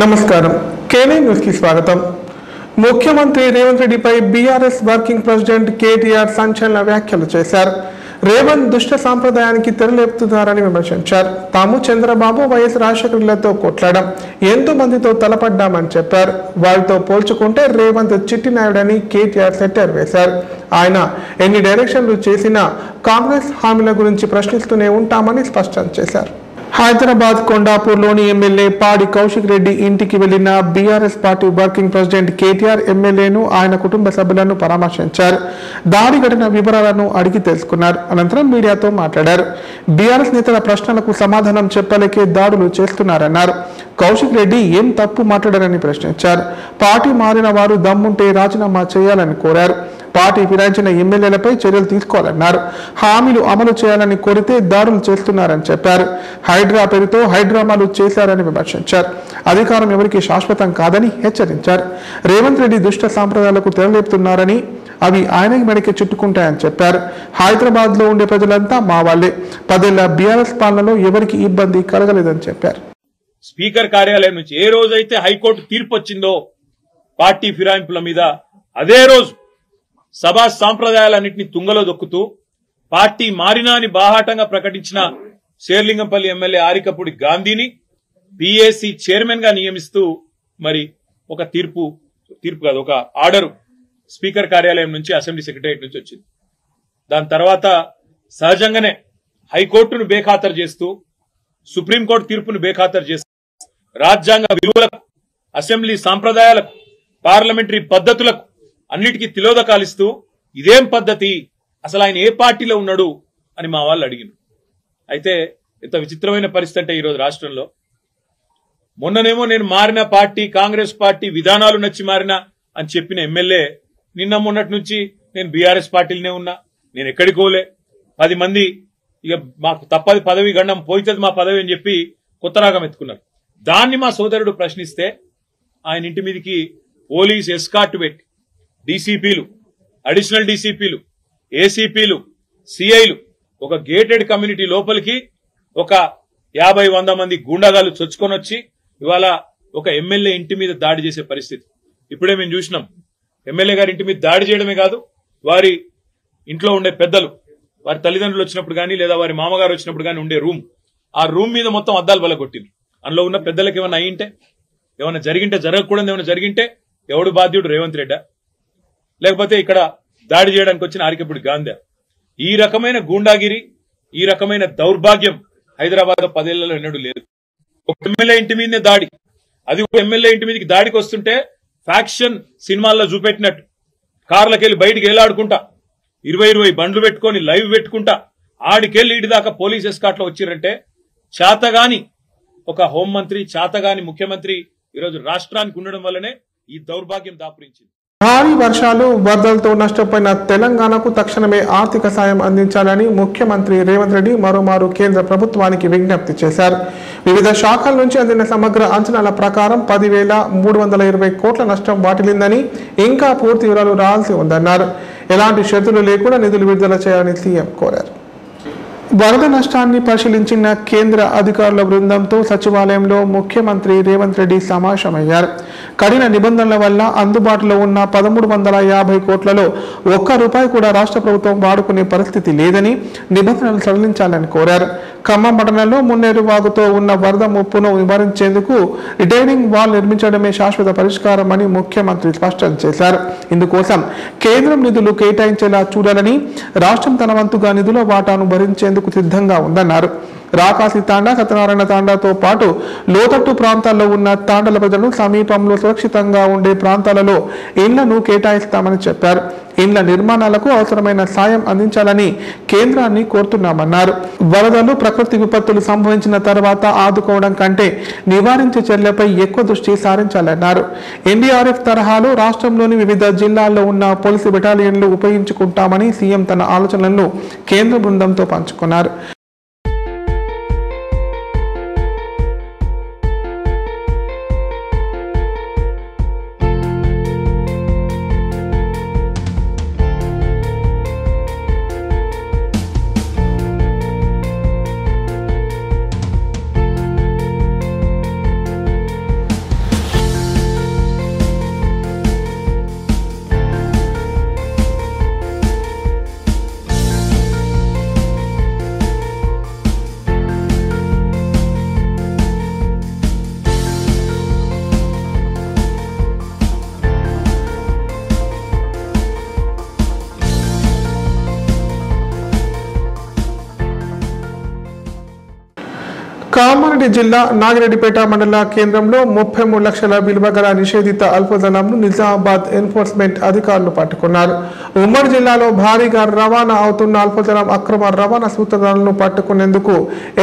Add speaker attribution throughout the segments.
Speaker 1: నమస్కారం కేనే న్యూస్ కి స్వాగతం। ముఖ్యమంత్రి రేవంత్ రెడ్డిపై బీఆర్ఎస్ వర్కింగ్ ప్రెసిడెంట్ కేటీఆర్ సంచలన వ్యాఖ్యలు చేశారు। రేవంత్ దుష్ట సాంప్రదాయానికి తెరలేపుతున్నారని విమర్శించారు। తాము చంద్రబాబు వైఎస్ రాజశేఖర్లతో కొట్లాడాం, ఎంతో మందితో తలపడ్డామని చెప్పారు। వారితో పోల్చుకుంటే రేవంత్ చిట్టి నాయుడని కేటీఆర్ సెట్టర్ వేశారు। ఆయన ఎన్ని డైరెక్షన్లు చేసినా కాంగ్రెస్ హామీల గురించి ప్రశ్నిస్తూనే ఉంటామని స్పష్టం చేశారు। హైదరాబాద్ కొండాపూర్లోని ఎమ్మెల్యే పాడి కౌశిక్ రెడ్డి ఇంటికి వెళ్లిన BRS party working president KTR ఎమ్మెల్యేను ఆయన కుటుంబ సభ్యులను పరామర్శించారు। దాడి ఘటన వివరాలను అడిగి తెలుసుకున్నారు। అనంతరం మీడియాతో మాట్లాడారు। బీఆర్ఎస్ నేతల ప్రశ్నలకు సమాధానం చెప్పలేకే దాడులు చేస్తున్నారన్నారు। కౌశిక్ రెడ్డి ఏం తప్పు మాట్లాడారని ప్రశ్నించారు। పార్టీ మారిన వారు దమ్ముంటే రాజీనామా చేయాలని కోరారు। పార్టీ ఫిరాయించిన ఎమ్మెల్యేలపై చర్యలు తీసుకోవాలన్నారు। హామీలు అమలు చేయాలని కోరితే దాడులు చేస్తున్నారని చెప్పారు। హైడ్రా పేరుతో హైడ్రామాలు చేశారని విమర్శించారు। అధికారం ఎవరికి శాశ్వతం కాదని హెచ్చరించారు। రేవంత్ రెడ్డి దుష్ట సాంప్రదాయాలకు తెరలేపుతున్నారని, అవి ఆయన మెడకి చుట్టుకుంటాయని చెప్పారు। హైదరాబాద్ లో ఉండే ప్రజలంతా మా వాళ్లే, 10 ఏళ్ల బీఆర్ఎస్ పాలనలో ఎవరికి ఇబ్బంది కలగలేదని చెప్పారు।
Speaker 2: స్పీకర్ కార్యాలయం నుంచి ఏ రోజైతే హైకోర్టు తీర్పు వచ్చిందో పార్టీ ఫిరాయింపుల మీద, అదే రోజు సభా సాంప్రదాయాలన్నింటినీ తుంగలో దొక్కుతూ పార్టీ మారినా అని బాహాటంగా ప్రకటించిన శేర్లింగంపల్లి ఎమ్మెల్యే ఆరికపూడి గాంధీని పీఏసీ చైర్మన్ గా నియమిస్తూ మరి ఒక తీర్పు కాదు, ఒక ఆర్డర్ స్పీకర్ కార్యాలయం నుంచి, అసెంబ్లీ సెక్రటరియట్ నుంచి వచ్చింది। దాని తర్వాత సహజంగానే హైకోర్టును బేఖాతరు చేస్తూ, సుప్రీంకోర్టు తీర్పును బేఖాతరు చేస్తూ, రాజ్యాంగ విలువలకు, అసెంబ్లీ సాంప్రదాయాలకు, పార్లమెంటరీ పద్ధతులకు అన్నిటికీ తిలోదకాలిస్తూ ఇదేం పద్ధతి, అసలు ఆయన ఏ పార్టీలో ఉన్నాడు అని మా వాళ్ళు అడిగిన। అయితే ఎంత విచిత్రమైన పరిస్థితి అంటే ఈరోజు రాష్ట్రంలో, మొన్ననేమో నేను మారిన పార్టీ కాంగ్రెస్ పార్టీ విధానాలు నచ్చి మారినా అని చెప్పిన ఎమ్మెల్యే నిన్న మొన్నటి నుంచి నేను బీఆర్ఎస్ పార్టీలోనే ఉన్నా, నేను ఎక్కడికి పోలే, 10 మంది ఇక మాకు తప్పది పదవి గండం పోయితుంది మా పదవి అని చెప్పి కొత్త రాగం ఎత్తుకున్నారు। దాన్ని మా సోదరుడు ప్రశ్నిస్తే ఆయన ఇంటి మీదకి పోలీస్ ఎస్కార్ట్ పెట్టి డీసీపీలు, అడిషనల్ డీసీపీలు, ఏసీపీలు, సిఐలు, ఒక గేటెడ్ కమ్యూనిటీ లోపలికి ఒక 50-100 మంది గూండాగాలు చొచ్చుకొని వచ్చి ఇవాళ ఒక ఎమ్మెల్యే ఇంటి మీద దాడి చేసే పరిస్థితి ఇప్పుడే మేము చూసినాం। ఎమ్మెల్యే గారి ఇంటి మీద దాడి చేయడమే కాదు, వారి ఇంట్లో ఉండే పెద్దలు, వారి తల్లిదండ్రులు వచ్చినప్పుడు కానీ లేదా వారి మామగారు వచ్చినప్పుడు కానీ ఉండే రూమ్, ఆ రూమ్ మీద మొత్తం అద్దాలు బలగొట్టిండ్రు। అందులో ఉన్న పెద్దలకు ఏమైనా అయ్యింటే, ఏమైనా జరిగింటే, జరగకూడదు ఏమైనా జరిగింటే ఎవడు బాధ్యుడు? రేవంత్ రెడ్డా, లేకపోతే ఇక్కడ దాడి చేయడానికి వచ్చిన ఆరికపూడి గాంధీ? ఈ రకమైన గూండాగిరి, ఈ రకమైన దౌర్భాగ్యం హైదరాబాద్ 10 ఏళ్లలో ఎన్నడూ లేదు। ఒక ఎమ్మెల్యే ఇంటి మీదనే దాడి, అది ఒక ఎమ్మెల్యే ఇంటి మీదకి దాడికి వస్తుంటే ఫ్యాక్షన్ సినిమాల్లో చూపెట్టినట్టు కార్లకెళ్లి బయటికి ఏలాడుకుంటా 20 బండ్లు పెట్టుకొని లైవ్ పెట్టుకుంటా ఆడికెళ్లి ఇటు దాకా పోలీస్ ఎస్కాట్ లో వచ్చిరంటే చేతగాని ఒక హోంమంత్రి, చేతగాని ముఖ్యమంత్రి ఈరోజు రాష్ట్రానికి ఉండడం వల్లనే ఈ దౌర్భాగ్యం దాపురించింది।
Speaker 1: భారీ వర్షాలు, వరదలతో నష్టపోయిన తెలంగాణకు తక్షణమే ఆర్థిక సాయం అందించాలని ముఖ్యమంత్రి రేవంత్ రెడ్డి మరోమారు కేంద్ర ప్రభుత్వానికి విజ్ఞప్తి చేశారు। వివిధ శాఖల నుంచి అందిన సమగ్ర అంచనాల ప్రకారం 10,320 కోట్ల నష్టం వాటిల్లిందని, ఇంకా పూర్తి వివరాలు రావాల్సి ఉందన్నారు। ఎలాంటి షరతులు లేకుండా నిధులు విడుదల చేయాలని సీఎం కోరారు। వరద నష్టాన్ని పరిశీలించిన కేంద్ర అధికారుల బృందంతో సచివాలయంలో ముఖ్యమంత్రి రేవంత్ రెడ్డి సమావేశమయ్యారు। కఠిన నిబంధనల వల్ల అందుబాటులో ఉన్న 1,350 కోట్లలో ₹1 కూడా రాష్ట్ర ప్రభుత్వం వాడుకునే పరిస్థితి లేదని, నిబంధనలు సడలించాలని కోరారు। ఖమ్మం పట్టణంలో మున్నేరు వాగుతో ఉన్న వరద ముప్పును నివారించేందుకు రిటైనింగ్ వాల్ నిర్మించడమే శాశ్వత పరిష్కారం అని ముఖ్యమంత్రి స్పష్టం చేశారు। ఇందుకోసం కేంద్రం నిధులు కేటాయించేలా చూడాలని, రాష్ట్రం తన వంతుగా నిధుల వాటాను భరించేందుకు సిద్ధంగా ఉందన్నారు। రాకాసి తాండా, సత్యనారాయణ తాండాతో పాటు లోతట్టు ప్రాంతాల్లో ఉన్న తాండాల ప్రజలను సమీపంలో సురక్షితంగా ఉండే ప్రాంతాలలో ఇళ్లను కేటాయిస్తామని చెప్పారు। ఇళ్ల నిర్మాణాలకు అవసరమైన సాయం అందించాలని కేంద్రాన్ని కోరుతున్నామన్నారు। వరదలు, ప్రకృతి విపత్తులు సంభవించిన తర్వాత ఆదుకోవడం కంటే నివారించే చర్యలపై ఎక్కువ దృష్టి సారించాలన్నారు। ఎన్డీఆర్ఎఫ్ తరహాలో రాష్ట్రంలోని వివిధ జిల్లాల్లో ఉన్న పోలీసు బెటాలియన్లు ఉపయోగించుకుంటామని సీఎం తన ఆలోచనలను కేంద్ర బృందంతో పంచుకున్నారు। కామారెడ్డి జిల్లా నాగిరెడ్డిపేట మండల కేంద్రంలో 33 లక్షల విలువ గల నిషేధిత అల్పధనంను నిజామాబాద్ ఎన్ఫోర్స్మెంట్ అధికారులు పట్టుకున్నారు. ఉమ్మడి జిల్లాలో భారీగా రవాణా అవుతున్న అల్పధనం అక్రమ రవాణా సూత్రధారులను పట్టుకునేందుకు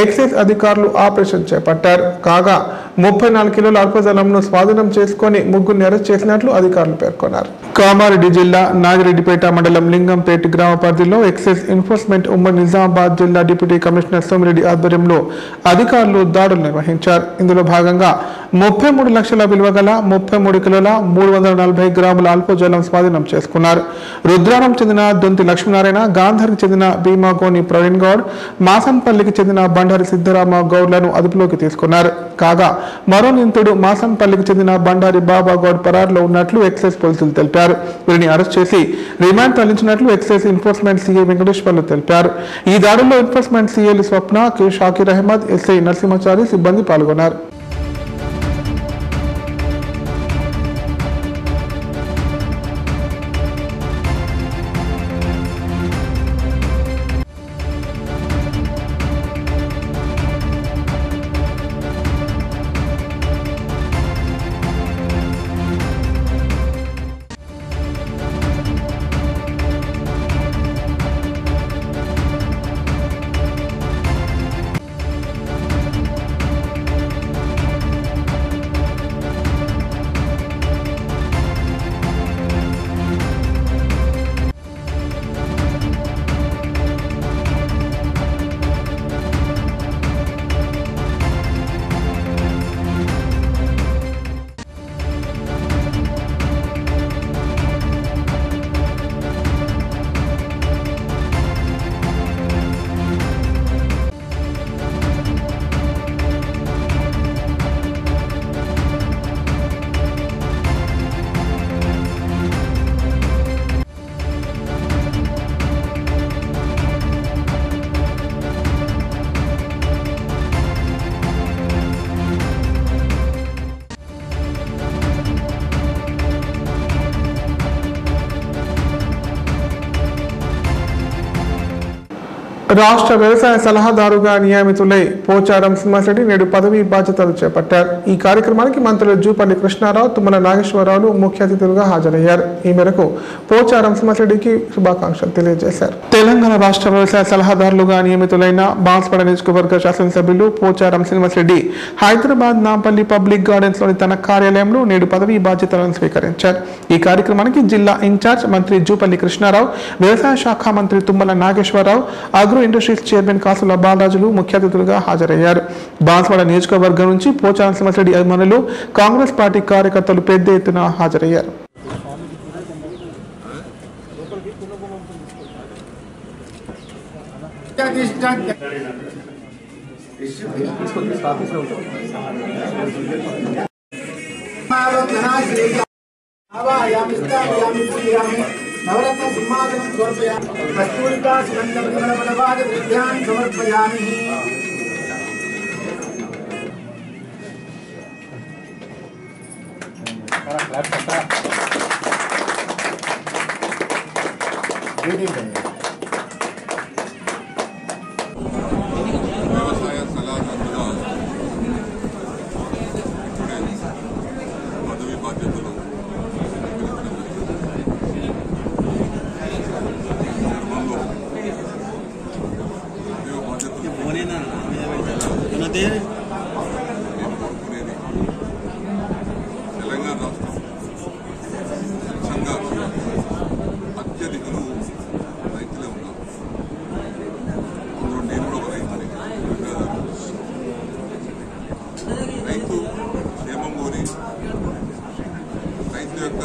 Speaker 1: ఎక్సైజ్ అధికారులు ఆపరేషన్ చేపట్టారు. కాగా 34 కిలోల అల్పధనంను స్వాధీనం చేసుకుని ముగ్గురిని అరెస్ట్ చేసినట్లు అధికారులు పేర్కొన్నారు. కామారెడ్డి జిల్లా నాగిరెడ్డిపేట మండలం లింగంపేట గ్రామ పరిధిలో ఎక్సైజ్ ఎన్ఫోర్స్మెంట్ ఉమ్మడి నిజామాబాద్ జిల్లా డిప్యూటీ కమిషనర్ సోమిరెడ్డి ఆధ్వర్యంలో అధికారులు దాడులు నిర్వహించారు. ఇందులో భాగంగా 33 లక్షల విలువ గల 33 కిలోల 340 గ్రాముల అల్పజలం స్వాధీనం చేసుకున్నారు. రుద్రారం చెందిన దొంతి లక్ష్మీనారాయణ, గాంధారికి చెందిన భీమాగోని ప్రవీణ్ గౌడ్, మాసంపల్లికి చెందిన బండారి సిద్ధరామ గౌడ్లను అదుపులోకి తీసుకున్నారు. కాగా మరో నిందితుడు మాసంపల్లికి చెందిన బండారి బాబా గౌడ్ పరారులో ఉన్నట్లు ఎక్సైజ్ పోలీసులు తెలిపారు. వీరిని అరెస్ట్ చేసి రిమాండ్ తరలించినట్లు ఎక్సైజ్ ఎన్ఫోర్స్మెంట్ సీఐ వెంకటేశ్వర్లు తెలిపారు. ఈ దాడుల్లో ఎన్ఫోర్స్మెంట్ సీఐలు స్వప్న, కె షాకీర్ అహ్మద్, ఎస్ఐ నరసింహాచారి సిబ్బంది పాల్గొన్నారు. రాష్ట్ర వ్యవసాయ సలహాదారుగా నియమితులై పోచారం సింహారెడ్డి నేడు పదవీ బాధ్యతలు చేపట్టారు. ఈ కార్యక్రమానికి మంత్రులు జూపల్లి కృష్ణారావు, తుమ్మల నాగేశ్వరరావులు ముఖ్య అతిథులుగా హాజరయ్యారు. ఈ మేరకు పోచారం సింహారెడ్డికి శుభాకాంక్షలు తెలియజేశారు. తెలంగాణ రాష్ట్ర వ్యవసాయ సలహాదారులుగా నియమితులైన బాన్స్వాడ నియోజకవర్గ శాసనసభ్యులు పోచారం శ్రీనివాసరెడ్డి హైదరాబాద్ నాంపల్లి పబ్లిక్ గార్డెన్స్ లోని తన కార్యాలయంలో నేడు పదవీ బాధ్యతలను స్వీకరించారు. ఈ కార్యక్రమానికి జిల్లా ఇన్ఛార్జ్ మంత్రి జూపల్లి కృష్ణారావు, వ్యవసాయ శాఖ మంత్రి Tummala Nageswararao, agro industries chairman Kasula బాలరాజులు ముఖ్య అతిథులుగా హాజరయ్యారు. బాన్స్వాడ నియోజకవర్గం నుంచి పోచారం శ్రీనివాసరెడ్డి అభిమానులు, కాంగ్రెస్ పార్టీ కార్యకర్తలు పెద్ద ఎత్తున హాజరయ్యారు.
Speaker 3: नवरत्न सिंहासनं समर्पयामि कस्तूरिका सुगन्धपरिमलफलवाद द्रव्यान् समर्पयामि
Speaker 4: వ్యవసాయ సలహాదారుగా పదవి బాధ్యతలు తెలంగాణ రాష్ట్రం స్వచ్ఛంగా అత్యధికులు రైతులే ఉన్నారు. అందులో నేను కూడా ఒక రైతుని. రైతు క్షేమం కోరి రైతు యొక్క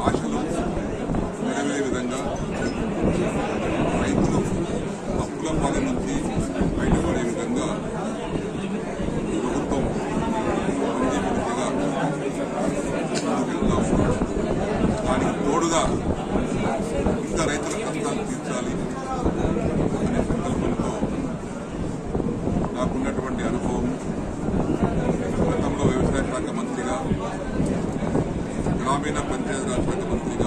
Speaker 4: ఆశలు నెరవేరే విధంగా రైతులు అప్పుల పాల నుంచి బయటపడే విధంగా ప్రభుత్వం పనిచేయగా ముందుకెళ్తా ఉన్నాం. దానికి తోడుగా ఇంకా రైతుల కష్టాలు తీర్చాలి అనే సంకల్పంతో నాకున్నటువంటి అనుభవం, గతంలో వ్యవసాయ శాఖ మంత్రిగా, గ్రామీణ పంచాయతీరాజ్ శాఖ మంత్రిగా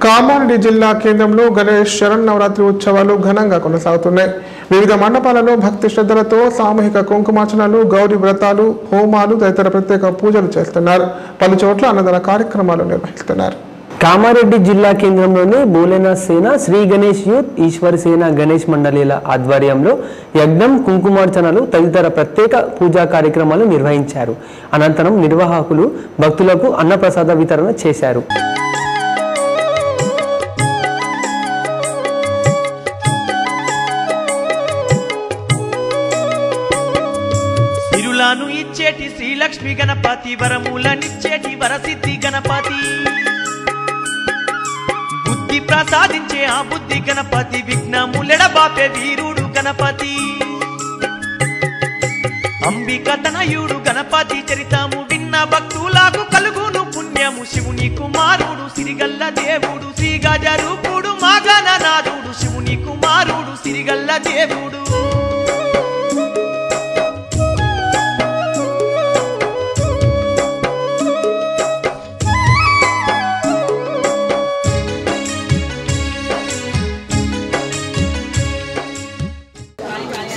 Speaker 1: కామారెడ్డి జిల్లా కేంద్రంలో గణేష్ శరన్నవరాత్రి ఉత్సవాలు ఘనంగా కొనసాగుతున్నాయి. వివిధ మండపాలలో భక్తి శ్రద్ధలతో సామూహిక కుంకుమార్చనలు, గౌరీ వ్రతాలు, హోమాలు తదితర ప్రత్యేక పూజలు చేస్తున్నారు. పలు చోట్ల అన్నదాన కార్యక్రమాలు నిర్వహిస్తున్నారు.
Speaker 5: కామారెడ్డి జిల్లా కేంద్రంలోని భోలేనాథ్ సేన, శ్రీ గణేష్ యూత్, ఈశ్వర్ సేన గణేష్ మండలీల ఆధ్వర్యంలో యజ్ఞం, కుంకుమార్చనలు తదితర ప్రత్యేక పూజా కార్యక్రమాలు నిర్వహించారు. అనంతరం నిర్వాహకులు భక్తులకు అన్నప్రసాద వితరణ చేశారు.
Speaker 6: ఇచ్చేటి శ్రీలక్ష్మి గణపతి, వరములనిచ్చేటి వరసిద్ధి గణపతి, బుద్ధి ప్రసాదించే ఆ బుద్ధి గణపతి, విఘ్నములెడబాపే వీరుడు గణపతి, అంబిక తనయుడు గణపతి చరితము విన్న భక్తులకు కలుగును పుణ్యము. శివుని కుమారుడు సిరిగల్ల దేవుడు, శ్రీగజ రూపుడు మా గణనాథుడు, శివుని కుమారుడు సిరిగల్ల దేవుడు.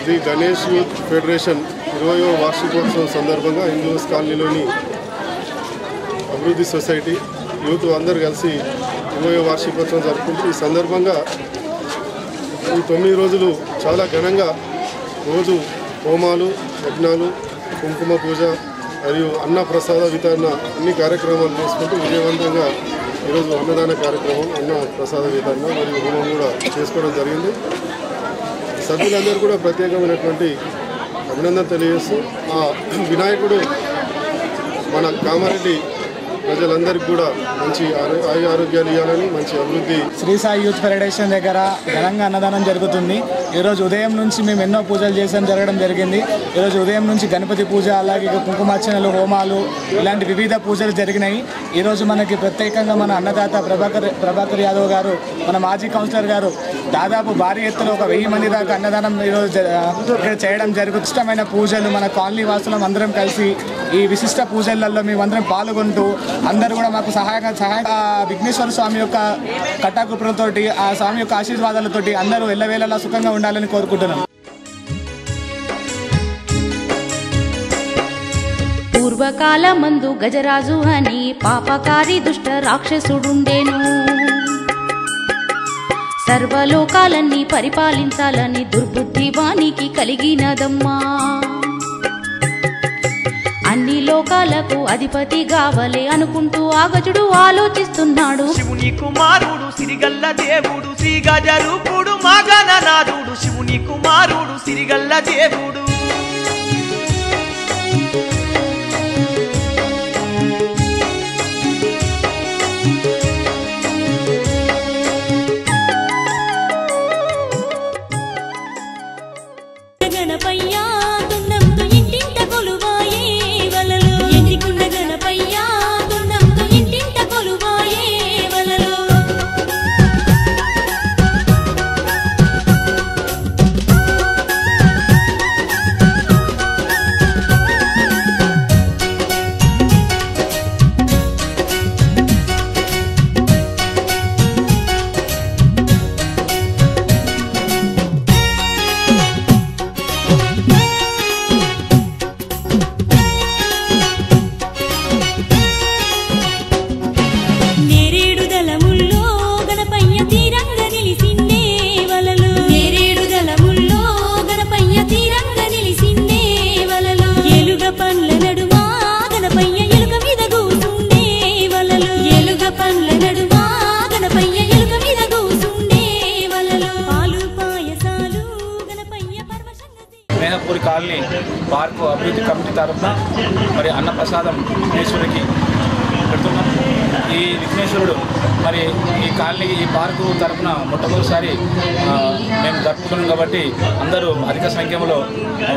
Speaker 7: శ్రీ గణేష్ యూత్ ఫెడరేషన్ 20వ వార్షికోత్సవం సందర్భంగా హిందూస్ కాలనీలోని అభివృద్ధి సొసైటీ యూత్ అందరూ కలిసి 20వ వార్షికోత్సవం జరుపుకుంటూ ఈ సందర్భంగా ఈ 9 రోజులు చాలా ఘనంగా రోజు హోమాలు, యజ్ఞాలు, కుంకుమ పూజ మరియు అన్న ప్రసాద వితరణ అన్ని కార్యక్రమాలు చేసుకుంటూ విజయవంతంగా ఈరోజు అన్నదాన కార్యక్రమం, అన్న ప్రసాద వితరణ మరియు హోమం కూడా చేసుకోవడం జరిగింది. సభ్యులందరూ కూడా ప్రత్యేకమైనటువంటి అభినందన తెలియజేస్తూ ఆ వినాయకుడు మన కామారెడ్డి ప్రజలందరికీ కూడా మంచి ఆరోగ్యాలు ఇవ్వాలని, మంచి అభివృద్ధి.
Speaker 8: శ్రీ సాయి యూత్ ఫెడరేషన్ దగ్గర ఘనంగా అన్నదానం జరుగుతుంది. ఈరోజు ఉదయం నుంచి మేము ఎన్నో పూజలు జరగడం జరిగింది. ఈరోజు ఉదయం నుంచి గణపతి పూజ, అలాగే కుంకుమార్చనలు, హోమాలు ఇలాంటి వివిధ పూజలు జరిగినాయి. ఈరోజు మనకి ప్రత్యేకంగా మన అన్నదాత ప్రభాకర్ యాదవ్ గారు, మన మాజీ కౌన్సిలర్ గారు దాదాపు భారీ ఎత్తులో ఒక 1000 మంది దాకా అన్నదానం ఈరోజు ఇక్కడ చేయడం జరుగుతుంది. ఇష్టమైన పూజలు మన కాలనీ వాసులం అందరం కలిసి ఈ విశిష్ట పూజలలో మేమందరం పాల్గొంటూ అందరూ కూడా మాకు సహాయ విఘ్నేశ్వర స్వామి యొక్క కటాకృపలతోటి, ఆ స్వామి యొక్క ఆశీర్వాదాలతోటి అందరూ ఎల్లవేళలా సుఖంగా ఉండాలని కోరుకుంటున్నాం.
Speaker 9: పూర్వకాలమందు గజరాజు అని పాపకారి దుష్ట రాక్షసుడుండేను. సర్వలోకాలన్నీ పరిపాలించాలని దుర్బుద్ధి వానికి కలిగినదమ్మా. అన్ని లోకాలకు అధిపతి కావలే అనుకుంటూ ఆగజుడు ఆలోచిస్తున్నాడు.
Speaker 6: శివుని కుమారుడు సిరిగల్ల దేవుడు, శ్రీగజ రూపుడు మా గణనాథుడు, శివుని కుమారుడు సిరిగల్ల దేవుడు.
Speaker 10: మేహపూరి కాలనీ పార్కు అభివృద్ధి కమిటీ తరఫున మరి అన్నప్రసాదం విఘ్నేశ్వరుడికి పెడుతున్నాం. ఈ విఘ్నేశ్వరుడు మరి ఈ కాలనీ, ఈ పార్కు తరఫున మొట్టమొదటిసారి మేము జరుపుకున్నాం కాబట్టి అందరూ అధిక సంఖ్యలో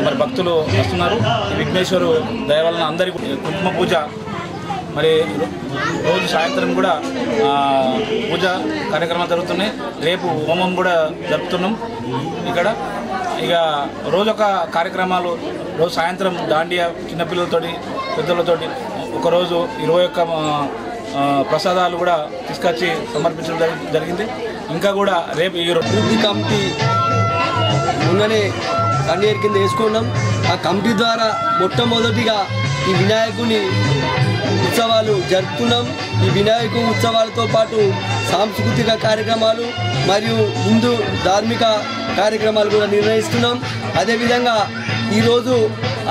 Speaker 10: మరి భక్తులు వస్తున్నారు. ఈ విఘ్నేశ్వరు దయ వలన అందరికీ కుంకుమ పూజ, మరి రోజు సాయంత్రం కూడా పూజ కార్యక్రమాలు జరుగుతున్నాయి. రేపు హోమం కూడా జరుపుతున్నాం ఇక్కడ. ఇక రోజొక కార్యక్రమాలు, రోజు సాయంత్రం దాండియా చిన్నపిల్లలతోటి, పెద్దలతోటి, ఒకరోజు 21 ప్రసాదాలు కూడా తీసుకొచ్చి సమర్పించడం జరిగింది. ఇంకా కూడా రేపు ఈ
Speaker 11: అభివృద్ధి కమిటీ మొన్ననే కన్నేరు కింద వేసుకున్నాం. ఆ కమిటీ ద్వారా మొట్టమొదటిగా ఈ వినాయకుని ఉత్సవాలు జరుపుకున్నాం. ఈ వినాయక ఉత్సవాలతో పాటు సాంస్కృతిక కార్యక్రమాలు మరియు హిందూ ధార్మిక కార్యక్రమాలు కూడా నిర్వహిస్తున్నాం. అదేవిధంగా ఈరోజు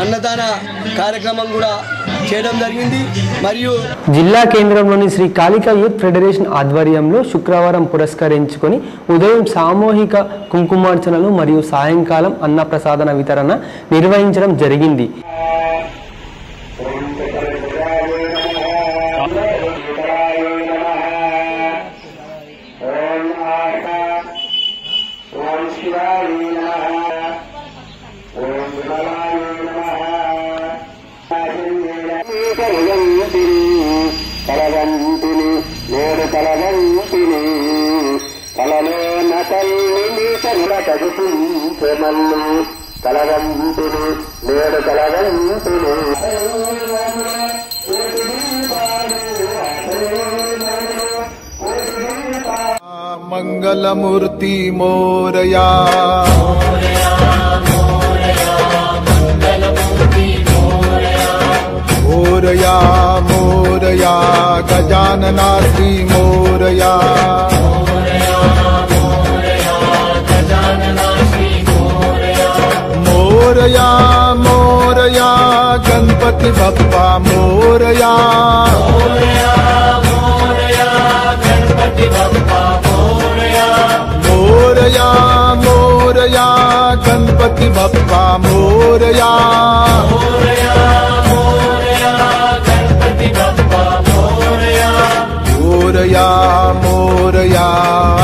Speaker 11: అన్నదాన కార్యక్రమం కూడా చేయడం జరిగింది. మరియు
Speaker 5: జిల్లా కేంద్రంలోని శ్రీ కాళికా యూత్ ఫెడరేషన్ ఆధ్వర్యంలో శుక్రవారం పురస్కరించుకొని ఉదయం సామూహిక కుంకుమార్చనలు మరియు సాయంకాలం అన్నప్రసాదన వితరణ నిర్వహించడం జరిగింది.
Speaker 12: కలవంతిని నేడు కలవంతిని కలలోన తల్లిని కగుపించెమల్లు కలవంతిని నేడు కలవంతిని
Speaker 13: మంగళమూర్తి మోరయా मोरया मोरया गजानना श्री मोरया मोरया मोरया गणपति बप्पा मोरया मोरया मोरया गणपति बप्पा मोरया मोरया मोरया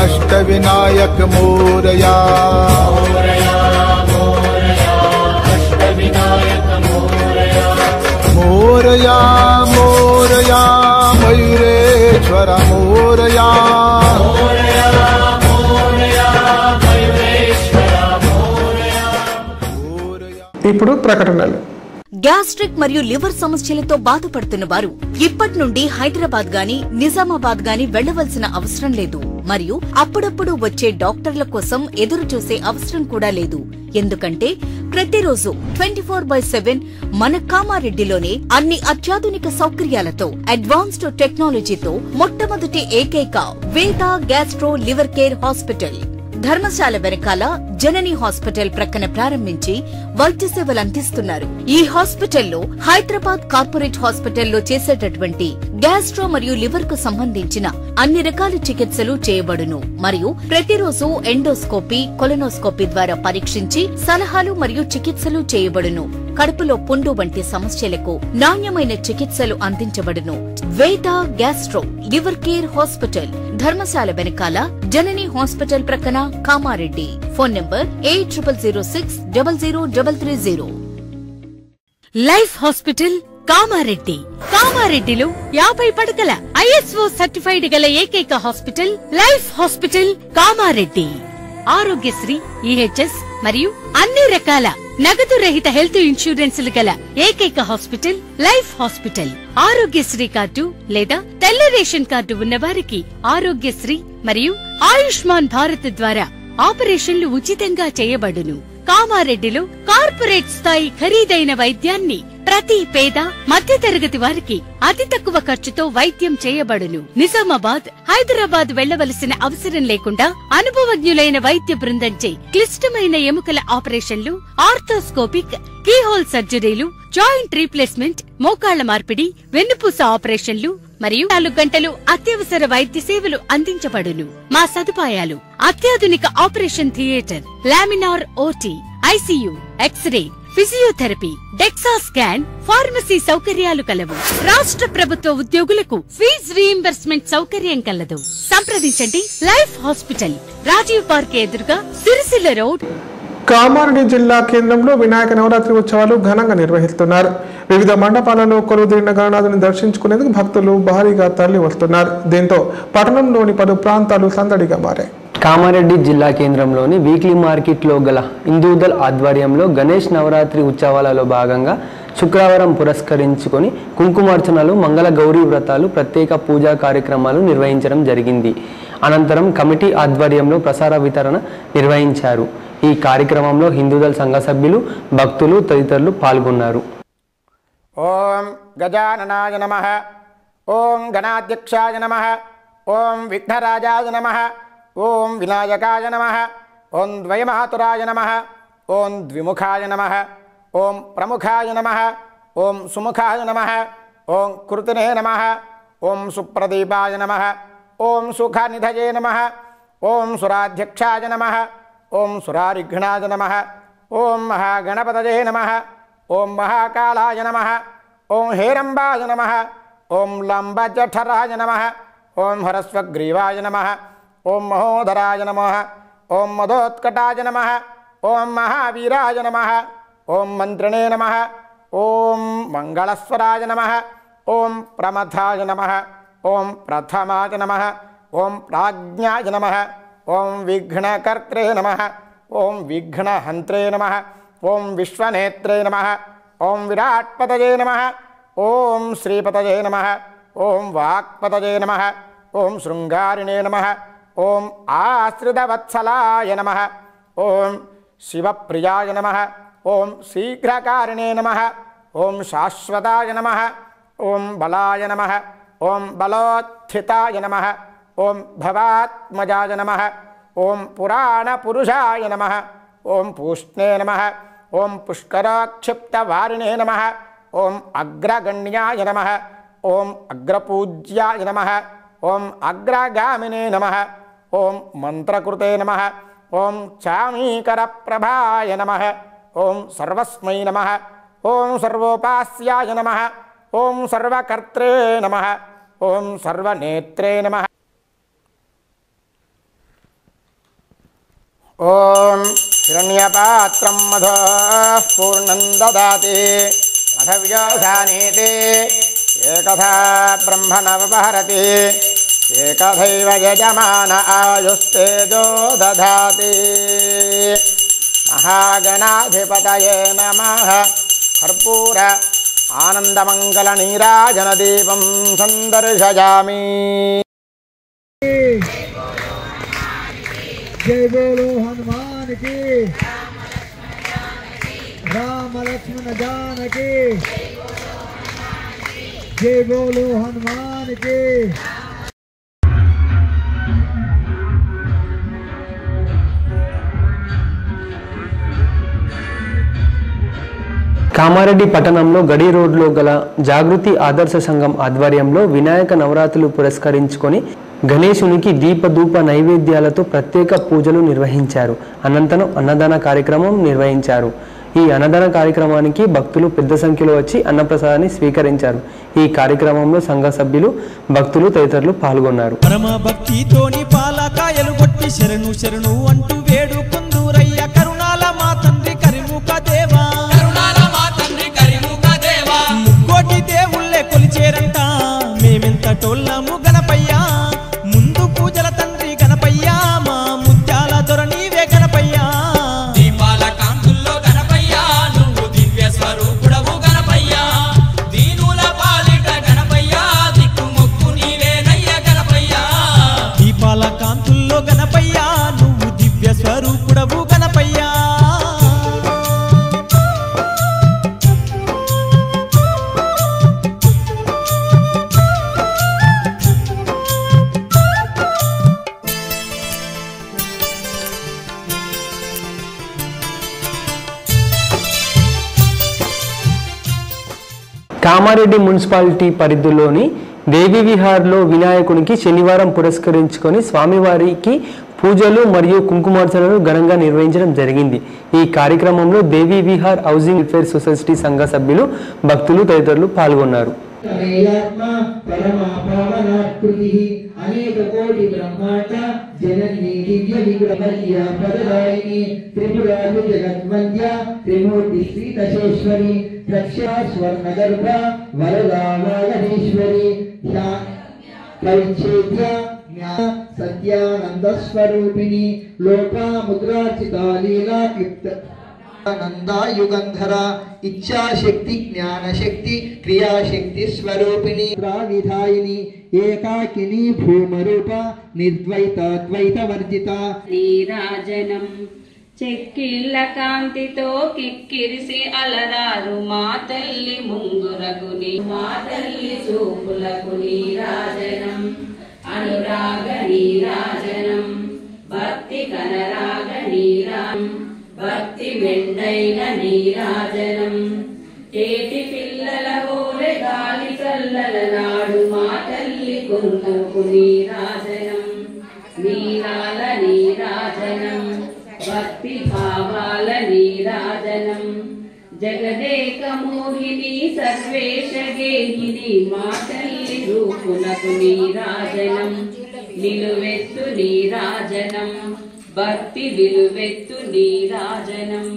Speaker 13: अष्टविनायक मोरया मोरया मोरया मयूरेश्वर मोरया
Speaker 1: ఇప్పుడు ప్రకటనలు.
Speaker 14: గ్యాస్ట్రిక్ మరియు లివర్ సమస్యలతో బాధపడుతున్న వారు ఇప్పటి నుండి హైదరాబాద్ గాని నిజామాబాద్ గాని వెళ్లవలసిన అవసరం లేదు. మరియు అప్పుడప్పుడు వచ్చే డాక్టర్ల కోసం ఎదురు చూసే అవసరం కూడా లేదు. ఎందుకంటే ప్రతిరోజు 24/7 మన కామారెడ్డిలోనే అన్ని అత్యాధునిక సౌకర్యాలతో అడ్వాన్స్డ్ టెక్నాలజీతో మొట్టమొదటి ఏకైక వేద gastro liver care hospital Dharamshala వెనకాల జనని హాస్పిటల్ ప్రక్కన ప్రారంభించి వైద్య సేవలు అందిస్తున్నారు. ఈ హాస్పిటల్లో హైదరాబాద్ కార్పొరేట్ హాస్పిటల్లో చేసేటటువంటి గ్యాస్ట్రో మరియు లివర్ కు సంబంధించిన అన్ని రకాల చికిత్సలు చేయబడును. మరియు ప్రతిరోజు ఎండోస్కోపీ కొలనోస్కోపీ ద్వారా పరీక్షించి సలహాలు మరియు చికిత్సలు చేయబడును. కడుపులో పుండు వంటి సమస్యలకు నాణ్యమైన చికిత్సలు అందించబడును. వేద gastro liver care hospital Dharamshala వెనకాల జనని హాస్పిటల్ ప్రక్కన Kamareddy. Phone number 8006000330.
Speaker 15: Life hospital Kamareddy. కామారెడ్డిలో 50 పడకల ISO సర్టిఫైడ్ గల ఏకైక hospital life hospital Kamareddy. Aarogyasri, EHS మరియు అన్ని రకాల నగదు రహిత హెల్త్ ఇన్సూరెన్సులు గల ఏకైక hospital life hospital. Aarogyasri card లేదా తెల్ల రేషన్ కార్డు ఉన్నవారికి ఆరోగ్యశ్రీ మరియు ఆయుష్మాన్ భారత్ ద్వారా ఆపరేషన్లు ఉచితంగా చేయబడును. కామారెడ్డిలో కార్పొరేట్ స్థాయి ఖరీదైన వైద్యాన్ని ప్రతి పేద మధ్యతరగతి వారికి అతి తక్కువ ఖర్చుతో వైద్యం చేయబడును. నిజామాబాద్, హైదరాబాద్ వెళ్లవలసిన అవసరం లేకుండా అనుభవజ్ఞులైన వైద్య బృందంచే క్లిష్టమైన ఎముకల ఆపరేషన్లు, ఆర్థోస్కోపిక్, కీహోల్ సర్జరీలు, జాయింట్ రీప్లేస్మెంట్, మోకాళ్ల మార్పిడి, వెన్నుపూస ఆపరేషన్లు మరియు 4 గంటలు అత్యవసర వైద్య సేవలు అందించబడును. మా సదుపాయాలు: అత్యాధునిక operation theatre, laminar OT, ICU, X ray, physiotherapy, DEXA scan, pharmacy సౌకర్యాలు కలవు. రాష్ట్ర ప్రభుత్వ ఉద్యోగులకు ఫీజు రీయింబర్స్మెంట్ సౌకర్యం కలదు. సంప్రదించండి. లైఫ్ హాస్పిటల్, రాజీవ్ పార్క్ ఎదురుగా, సిరిసిల్ల రోడ్.
Speaker 1: కామారెడ్డి జిల్లా కేంద్రంలో వినాయక నవరాత్రి ఉత్సవాలు ఘనంగా నిర్వహిస్తున్నారు. వివిధ మండపాలలో కొలువుదీరిన గణనాథుని దర్శించుకునేందుకు భక్తులు భారీగా తరలి వస్తున్నారు. దీంతో పట్టణంలోని పలు ప్రాంతాలు సందడిగా మారాయి.
Speaker 5: కామారెడ్డి జిల్లా కేంద్రంలోని వీక్లీ మార్కెట్లో గల హిందూదల్ ఆధ్వర్యంలో గణేష్ నవరాత్రి ఉత్సవాలలో భాగంగా శుక్రవారం పురస్కరించుకొని కుంకుమార్చనలు, మంగళ గౌరీ వ్రతాలు, ప్రత్యేక పూజా కార్యక్రమాలు నిర్వహించడం జరిగింది. అనంతరం కమిటీ ఆధ్వర్యంలో ప్రసార వితరణ నిర్వహించారు. ఈ కార్యక్రమంలో హిందూదళ సంఘ సభ్యులు, భక్తులు తదితరులు పాల్గొన్నారు.
Speaker 3: ఓం గజాననాయ నమః, ఓం గణాధ్యక్షాయ నమః, ఓం విఘ్నరాజాయ నమః, ఓం వినాయకాయ నమః, ఓం ద్వయమాతురాయ నమః, ఓం ద్విముఖాయ నమః, ఓం ప్రముఖాయ నమః, ఓం సుముఖాయ నమః, ఓం కృతినే నమః, ఓం సుప్రదీపాయ నమః, ఓం సుఖనిధయే నమః, ఓం సురాధ్యక్షాయ నమః, ఓం సురారిఘ్నాయ నమః, ఓం మహాగణపతయే నమః, ఓం మహాకాళాయ నమః, ఓం హేరంబాయ నమః, ఓం లంబజఠరాయ నమః, ఓం హరస్వగ్రీవాయ నమః, ఓం మహోదరాయ నమః, ఓం మదోత్కటాయ నమః, ఓం మహావీరాయ నమః, ఓం మంత్రిణే నమః, ఓం మంగళస్వరాయ నమః, ఓం ప్రమథాయ నమః, ఓం ప్రథమాయ నమః, ఓం ప్రాజ్ఞాయ నమః, ఓం విఘ్నకర్త్రే నమః, ఓం విఘ్నహంత్రే నమః, ఓం విశ్వనేత్రే నమః, ఓం విరాట్పతయే నమః, ఓం శ్రీపతయే నమః, ఓం వాక్పతయే నమః, ఓం శృంగారిణే నమః, ఓం ఆశ్రితవత్సలాయ నమః, ఓం శివప్రియాయ నమః, ఓం శీఘ్రకారిణే నమః, ఓం శాశ్వతాయ నమః, ఓం బలాయ నమః, ఓం బలోత్థితాయ నమః, ఓం భవాత్మజాయ నమః, ఓం పురాణపురుషాయ నమః, ఓం పూష్ణే నమః, ఓం పుష్కరాక్షిప్తవారిణే నమః, ఓం అగ్రగణ్యాయ నమః, ఓం అగ్రపూజ్యాయ నమః, ఓం అగ్రగామినే నమః, ఓం మంత్రకృతే నమః, ఓం చామీకరప్రభాయ నమః, ఓం సర్వస్మై నమః, ఓం సర్వోపాస్యాయ నమః, ఓం సర్వకర్త్రే నమః, ఓం సర్వనేత్రే నమః. ఓం హిరణ్యపాత్రం మధోః పూర్ణం దదాతి మధవ్యోధానేతి ఏకథా బ్రహ్మణవపహరతి ఏకథైవ యజమాన ఆయుస్తేజో దధాతి. మహాగణాధిపతయే నమః. కర్పూర ఆనందమంగళనీరాజనదీపం సందర్శయామి.
Speaker 16: जय बोलो हनुमान की, राम लक्ष्मण जानकी, जय बोलो हनुमान की.
Speaker 5: కామారెడ్డి పట్టణంలో గడి రోడ్లో గల జాగృతి ఆదర్శ సంఘం ఆధ్వర్యంలో వినాయక నవరాత్రులు పురస్కరించుకొని గణేశునికి దీపధూప నైవేద్యాలతో ప్రత్యేక పూజలు నిర్వహించారు. అనంతరం అన్నదాన కార్యక్రమం నిర్వహించారు. ఈ అన్నదాన కార్యక్రమానికి భక్తులు పెద్ద సంఖ్యలో వచ్చి అన్నప్రసాదాన్ని స్వీకరించారు. ఈ కార్యక్రమంలో సంఘ సభ్యులు, భక్తులు తదితరులు పాల్గొన్నారు.
Speaker 6: పరమ భక్తితోని పాలకాయలు కొట్టి శరణు శరణు అంటూ వేడుకొందురయ్య కరుణాల మా తండ్రి కరిముఖ దేవా, ముక్కోటి దేవుళ్ళే కొలిచేరంట మేమెంత టోళ్ళము గణపయ్యా, ముందు పూజల తండ్రి గణపయ్యా, మా ముత్యాల దొర నీవే గణపయ్యా. దీపాల కాంతుల్లో గణపయ్యా, నువ్వు దివ్య స్వరూపుడవు గణపయ్యా, దీనుల పాలిట గణపయ్యా, దిక్కు మొక్కు నీవేనయ్య గణపయ్యా. దీపాల కాంతుల్లో గణపయ్యా, నువ్వు దివ్య స్వరూపుడవు గణపయ్యా.
Speaker 5: కామారెడ్డి మున్సిపాలిటీ పరిధిలోని దేవి విహార్లో వినాయకునికి శనివారం పురస్కరించుకొని స్వామివారికి పూజలు మరియు కుంకుమార్చనలు ఘనంగా నిర్వహించడం జరిగింది. ఈ కార్యక్రమంలో దేవి విహార్ హౌసింగ్ వెల్ఫేర్ సొసైటీ సంఘ సభ్యులు, భక్తులు తదితరులు పాల్గొన్నారు. అనేక కోటి బ్రహ్మాండ జననీ దివ్య విగ్రహయ్య పరదాయిని త్రిపురాది జగన్వంద్య త్రిమూర్తి శ్రీదశేశ్వరి దక్షిణ స్వర్ణగర్భ వరదామేశ్వరి పరిచ్ఛేద్య సత్యానంద స్వరూపిణి లోకాముద్రాచిత లీలా
Speaker 16: నందాయుగంధర ఇచ్ఛాశక్తి జ్ఞానశక్తి క్రియాశక్తి స్వరూపిణి విధాయిని ఏకాకిని భూమరూప నిర్ద్వైతాద్వైత వర్జిత
Speaker 17: నీరాజనం చెక్కిళ్ళ కాంతితో కిక్కిరిసి అలరారు మా తల్లి ముంగురకు మా తల్లి చూపులకు నీరాజనం అనురాగ నీరాజనం భక్తి కనరాగ నీరాజనం భక్తి మెండైన నీరాజనం ఏటి పిల్లల ఓరె గాలి కల్లల నాడు మా తల్లి కుంకుకు నీరాజనం నీరాల నీరాజనం భక్తి భావాల నీరాజనం జగదేక మోహిని సర్వేశ గేహిని మా తల్లి రూపునకు నీరాజనం నిలువెత్తు నీరాజనం భక్తి విలువెత్తు నీరాజనం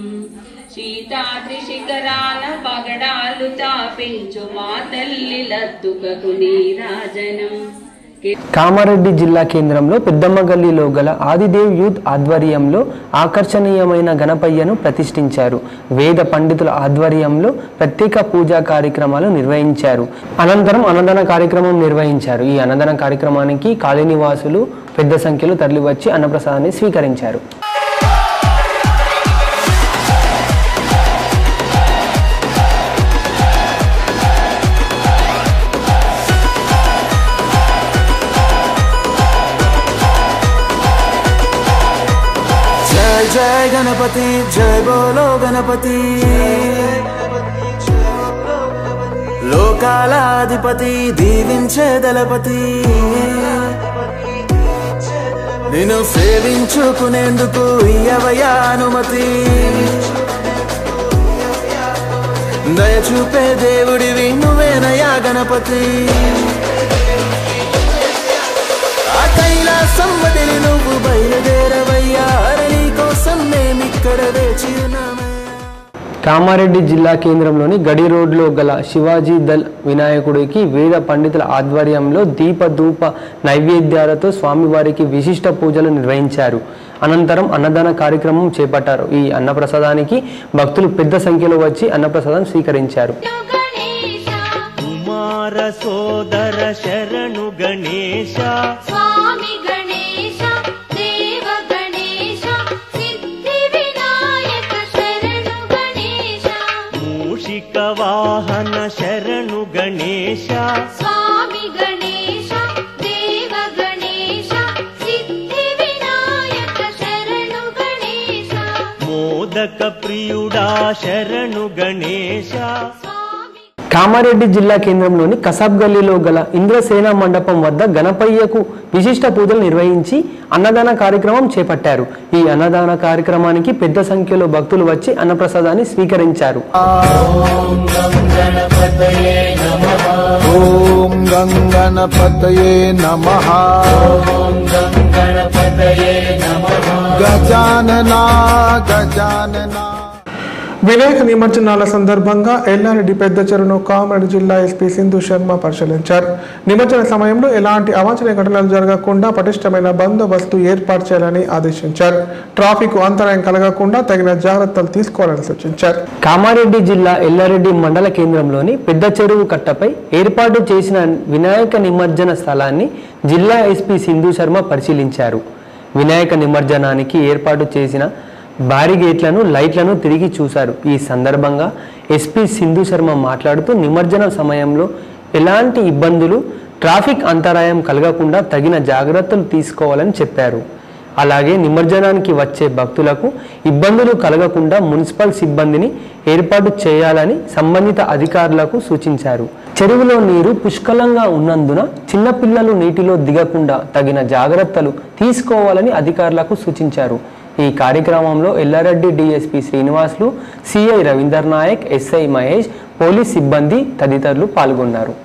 Speaker 17: సీతాద్రి శిఖరాల పగడాలు తాపించు మా తల్లి లత్తుకకు నీరాజనం.
Speaker 5: కామారెడ్డి జిల్లా కేంద్రంలో పెద్దమ్మ గల్లీలో గల ఆదిదేవ్ యూత్ ఆధ్వర్యంలో ఆకర్షణీయమైన గణపయ్యను ప్రతిష్ఠించారు. వేద పండితుల ఆధ్వర్యంలో ప్రత్యేక పూజా కార్యక్రమాలు నిర్వహించారు. అనంతరం అన్నదాన కార్యక్రమం నిర్వహించారు. ఈ అన్నదాన కార్యక్రమానికి కాలనీవాసులు పెద్ద సంఖ్యలో తరలివచ్చి అన్నప్రసాదాన్ని స్వీకరించారు.
Speaker 18: जय गणपति जय बोलो गणपति लोकालाधिपति దీవించే దళపతి నిన్ను సేవించుకునేందుకు ఇయ్యవయ్యా అనుమతి దయ చూపే దేవుడివి నువ్వేనయ్యా గణపతి ఆ కైలాసం వదిలి నువ్వు బయలుదేరవయ్యా
Speaker 5: కామారెడ్డి జిల్లా కేంద్రంలోని గడి రోడ్లో గల శివాజీ దల్ వినాయకుడికి వేద పండితుల ఆధ్వర్యంలో దీపధూప నైవేద్యాలతో స్వామివారికి విశిష్ట పూజలు నిర్వహించారు. అనంతరం అన్నదాన కార్యక్రమం చేపట్టారు. ఈ అన్నప్రసాదానికి భక్తులు పెద్ద సంఖ్యలో వచ్చి అన్నప్రసాదం స్వీకరించారు.
Speaker 6: కుమార సోదర శరణు గణేశ స్వామి గణేశ దేవ గణేశ సిద్ధి వినాయక శరణు గణేశ మూషిక వాహన శరణు గణేశ స్వామి గణేశ దేవ గణేశ సిద్ధి వినాయక శరణు గణేశ మోదక ప్రియుడా శరణు గణేశ.
Speaker 5: కామారెడ్డి జిల్లా కేంద్రంలోని కసాబ్ గల్లీలో గల ఇంద్రసేన మండపం వద్ద గణపయ్యకు విశిష్ట పూజలు నిర్వహించి అన్నదాన కార్యక్రమం చేపట్టారు. ఈ అన్నదాన కార్యక్రమానికి పెద్ద సంఖ్యలో భక్తులు వచ్చి అన్నప్రసాదాన్ని స్వీకరించారు.
Speaker 13: ఓం గంగణపతయే నమః గజానన గజానన.
Speaker 1: వినాయక నిమజ్జనాల సందర్భంగా ఎల్లారెడ్డి పెద్ద చెరువును కామారెడ్డి జిల్లా ఎస్పీ సింధు శర్మ పరిశీలించారు. నిమజ్జన సమయంలో ఎలాంటి అవాంఛనీయ ఘటనలు జరగకుండా పటిష్టమైన బందోబస్తు ఏర్పాటు చేయాలని ఆదేశించారు. ట్రాఫిక్ అంతరాయం కలగకుండా తగిన జాగ్రత్తలు తీసుకోవాలని సూచించారు.
Speaker 5: కామారెడ్డి జిల్లా ఎల్లారెడ్డి మండల కేంద్రంలోని పెద్ద చెరువు కట్టపై ఏర్పాటు చేసిన వినాయక నిమజ్జన స్థలాన్ని జిల్లా ఎస్పీ సింధు శర్మ పరిశీలించారు. వినాయక నిమజ్జనానికి ఏర్పాటు చేసిన బారిగేట్లను లైట్లను తిరిగి చూశారు. ఈ సందర్భంగా ఎస్పీ సింధు శర్మ మాట్లాడుతూ నిమజ్జన సమయంలో ఎలాంటి ఇబ్బందులు ట్రాఫిక్ అంతరాయం కలగకుండా తగిన జాగ్రత్తలు తీసుకోవాలని చెప్పారు. అలాగే నిమజ్జనానికి వచ్చే భక్తులకు ఇబ్బందులు కలగకుండా మున్సిపల్ సిబ్బందిని ఏర్పాటు చేయాలని సంబంధిత అధికారులకు సూచించారు. చెరువులో నీరు పుష్కలంగా ఉన్నందున చిన్నపిల్లలు నీటిలో దిగకుండా తగిన జాగ్రత్తలు తీసుకోవాలని అధికారులకు సూచించారు. ఈ కార్యక్రమంలో Yellareddy DSP Srinivasulu, CI Ravinder Nayak, SI Mahesh, police సిబ్బంది తదితరులు పాల్గొన్నారు.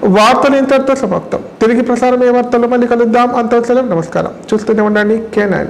Speaker 1: వార్తలు ఇంతటితో సమాప్తం. తిరిగి ప్రసారమయ్యే వార్తల్లో మళ్ళీ కలుద్దాం. అంతవరకు నమస్కారం. చూస్తూనే ఉండండి K9.